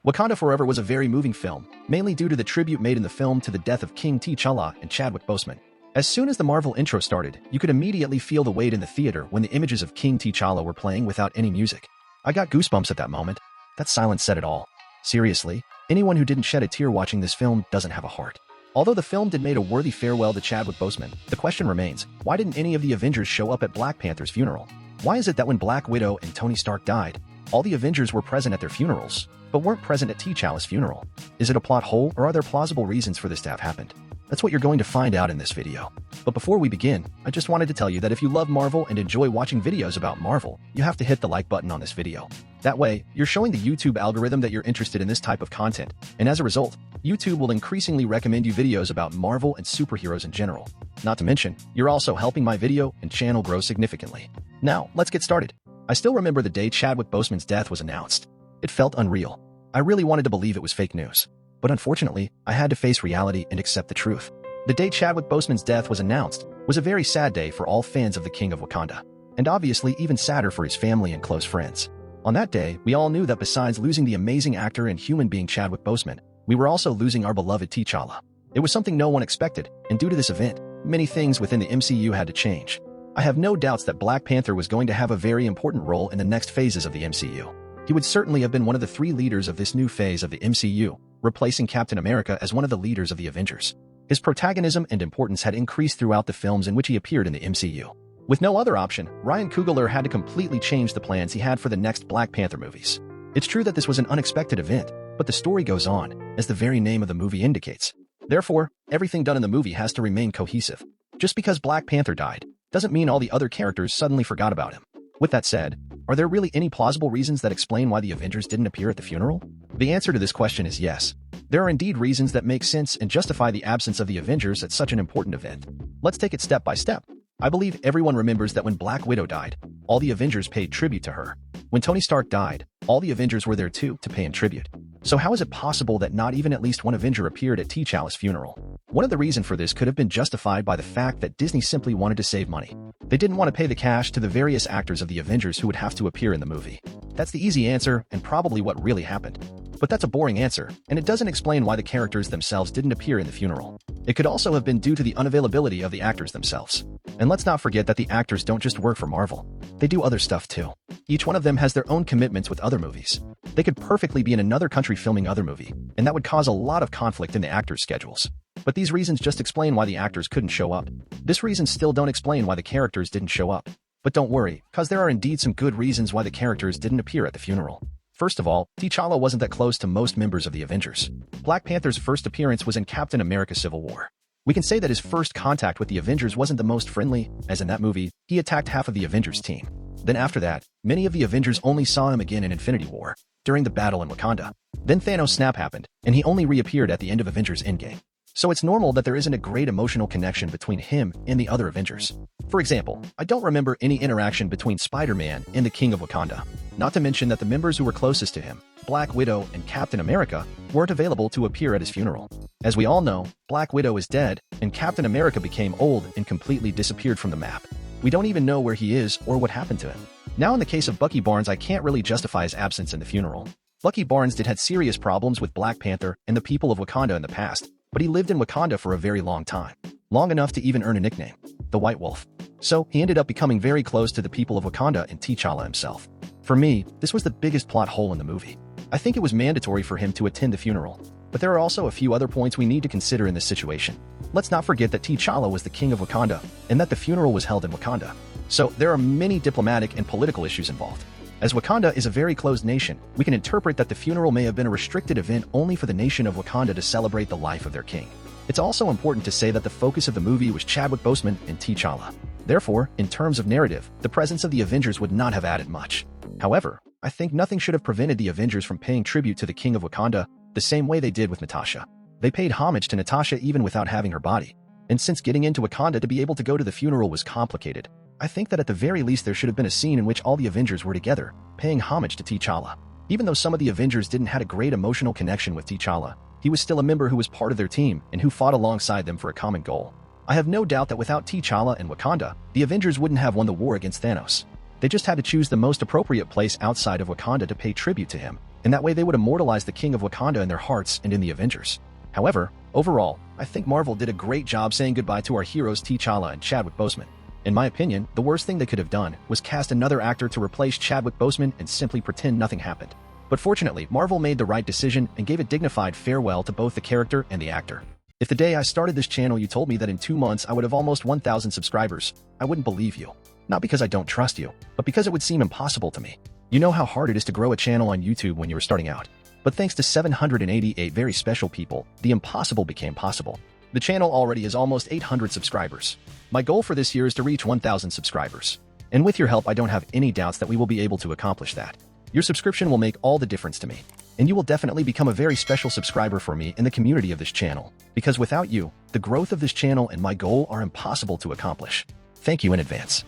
Wakanda Forever was a very moving film, mainly due to the tribute made in the film to the death of King T'Challa and Chadwick Boseman. As soon as the Marvel intro started, you could immediately feel the weight in the theater when the images of King T'Challa were playing without any music. I got goosebumps at that moment. That silence said it all. Seriously, anyone who didn't shed a tear watching this film doesn't have a heart. Although the film did made a worthy farewell to Chadwick Boseman, the question remains, why didn't any of the Avengers show up at Black Panther's funeral? Why is it that when Black Widow and Tony Stark died, all the Avengers were present at their funerals, but weren't present at T'Challa's funeral? Is it a plot hole, or are there plausible reasons for this to have happened? That's what you're going to find out in this video. But before we begin, I just wanted to tell you that if you love Marvel and enjoy watching videos about Marvel, you have to hit the like button on this video. That way, you're showing the YouTube algorithm that you're interested in this type of content, and as a result, YouTube will increasingly recommend you videos about Marvel and superheroes in general. Not to mention, you're also helping my video and channel grow significantly. Now, let's get started. I still remember the day Chadwick Boseman's death was announced. It felt unreal. I really wanted to believe it was fake news. But unfortunately, I had to face reality and accept the truth. The day Chadwick Boseman's death was announced was a very sad day for all fans of the King of Wakanda, and obviously even sadder for his family and close friends. On that day, we all knew that besides losing the amazing actor and human being Chadwick Boseman, we were also losing our beloved T'Challa. It was something no one expected, and due to this event, many things within the MCU had to change. I have no doubts that Black Panther was going to have a very important role in the next phases of the MCU. He would certainly have been one of the three leaders of this new phase of the MCU, replacing Captain America as one of the leaders of the Avengers. His protagonism and importance had increased throughout the films in which he appeared in the MCU. With no other option, Ryan Coogler had to completely change the plans he had for the next Black Panther movies. It's true that this was an unexpected event, but the story goes on, as the very name of the movie indicates. Therefore, everything done in the movie has to remain cohesive. Just because Black Panther died, doesn't mean all the other characters suddenly forgot about him. With that said, are there really any plausible reasons that explain why the Avengers didn't appear at the funeral? The answer to this question is yes. There are indeed reasons that make sense and justify the absence of the Avengers at such an important event. Let's take it step by step. I believe everyone remembers that when Black Widow died, all the Avengers paid tribute to her. When Tony Stark died, all the Avengers were there too to pay him tribute. So how is it possible that not even at least one Avenger appeared at T'Challa's funeral? One of the reasons for this could have been justified by the fact that Disney simply wanted to save money. They didn't want to pay the cash to the various actors of the Avengers who would have to appear in the movie. That's the easy answer and probably what really happened. But that's a boring answer, and it doesn't explain why the characters themselves didn't appear in the funeral. It could also have been due to the unavailability of the actors themselves. And let's not forget that the actors don't just work for Marvel. They do other stuff too. Each one of them has their own commitments with other movies. They could perfectly be in another country filming other movie, and that would cause a lot of conflict in the actors' schedules. But these reasons just explain why the actors couldn't show up. This reason still don't explain why the characters didn't show up. But don't worry, cause there are indeed some good reasons why the characters didn't appear at the funeral. First of all, T'Challa wasn't that close to most members of the Avengers. Black Panther's first appearance was in Captain America Civil War. We can say that his first contact with the Avengers wasn't the most friendly, as in that movie, he attacked half of the Avengers team. Then after that, many of the Avengers only saw him again in Infinity War, during the battle in Wakanda. Then Thanos' snap happened, and he only reappeared at the end of Avengers Endgame. So it's normal that there isn't a great emotional connection between him and the other Avengers. For example, I don't remember any interaction between Spider-Man and the King of Wakanda. Not to mention that the members who were closest to him, Black Widow and Captain America, weren't available to appear at his funeral. As we all know, Black Widow is dead, and Captain America became old and completely disappeared from the map. We don't even know where he is or what happened to him. Now in the case of Bucky Barnes, I can't really justify his absence in the funeral. Bucky Barnes did have serious problems with Black Panther and the people of Wakanda in the past, but he lived in Wakanda for a very long time. Long enough to even earn a nickname, the White Wolf. So he ended up becoming very close to the people of Wakanda and T'Challa himself. For me, this was the biggest plot hole in the movie. I think it was mandatory for him to attend the funeral. But there are also a few other points we need to consider in this situation. Let's not forget that T'Challa was the king of Wakanda, and that the funeral was held in Wakanda. So there are many diplomatic and political issues involved. As Wakanda is a very closed nation, we can interpret that the funeral may have been a restricted event only for the nation of Wakanda to celebrate the life of their king. It's also important to say that the focus of the movie was Chadwick Boseman and T'Challa. Therefore, in terms of narrative, the presence of the Avengers would not have added much. However, I think nothing should have prevented the Avengers from paying tribute to the King of Wakanda the same way they did with Natasha. They paid homage to Natasha even without having her body. And since getting into Wakanda to be able to go to the funeral was complicated, I think that at the very least there should have been a scene in which all the Avengers were together, paying homage to T'Challa. Even though some of the Avengers didn't have a great emotional connection with T'Challa, he was still a member who was part of their team and who fought alongside them for a common goal. I have no doubt that without T'Challa and Wakanda, the Avengers wouldn't have won the war against Thanos. They just had to choose the most appropriate place outside of Wakanda to pay tribute to him, and that way they would immortalize the King of Wakanda in their hearts and in the Avengers. However, overall, I think Marvel did a great job saying goodbye to our heroes T'Challa and Chadwick Boseman. In my opinion, the worst thing they could have done was cast another actor to replace Chadwick Boseman and simply pretend nothing happened. But fortunately, Marvel made the right decision and gave a dignified farewell to both the character and the actor. If the day I started this channel you told me that in 2 months I would have almost 1,000 subscribers, I wouldn't believe you. Not because I don't trust you, but because it would seem impossible to me. You know how hard it is to grow a channel on YouTube when you were starting out. But thanks to 788 very special people, the impossible became possible. The channel already has almost 800 subscribers. My goal for this year is to reach 1,000 subscribers. And with your help, I don't have any doubts that we will be able to accomplish that. Your subscription will make all the difference to me. And you will definitely become a very special subscriber for me in the community of this channel. Because without you, the growth of this channel and my goal are impossible to accomplish. Thank you in advance.